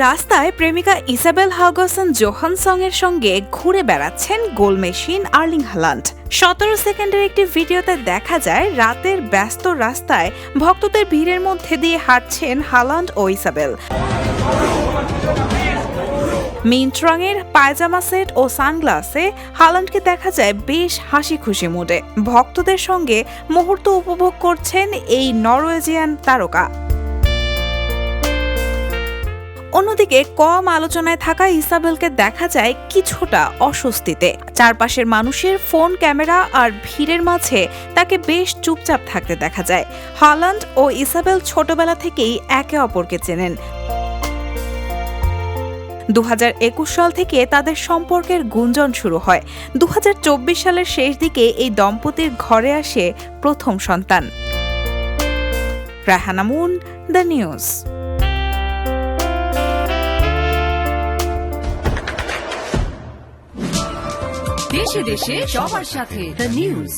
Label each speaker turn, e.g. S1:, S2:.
S1: রাস্তায় প্রেমিকা ইসাবেল হাউগসন জোহানসনের সঙ্গে ঘুরে বেড়াচ্ছেন গোল মেশিন আর্লিং হালান্ড। 17 সেকেন্ডের একটি ভিডিওতে দেখা যায় রাতের ব্যস্ত রাস্তায় ভক্তদের ভিড়ের মধ্যে দিয়ে হাঁটছেন হালান্ড ও ইসাবেল। মিন্ট রঙের পায়জামা সেট ও সানগ্লাসে হালান্ডকে দেখা যায় বেশ হাসি খুশি মুডে ভক্তদের সঙ্গে মুহূর্ত উপভোগ করছেন এই নরওয়েজিয়ান তারকা। অন্যদিকে কম আলোচনায় থাকা ইসাবেলকে দেখা যায় কিছুটা অস্বস্তিতে। চারপাশের মানুষের ফোন, ক্যামেরা আর ভিড়ের মাঝে তাকে বেশ চুপচাপ থাকতে দেখা যায়। হালান্ড ও ইসাবেল ছোটবেলা থেকেই একে অপরকে চেনেন। 2021 সাল থেকে তাদের সম্পর্কের গুঞ্জন শুরু হয়। 2024 সালের শেষ দিকে এই দম্পতির ঘরে আসে প্রথম সন্তান। Raihana moon, the news.
S2: দেশে দেশে সবার সাথে দ্য নিউজ।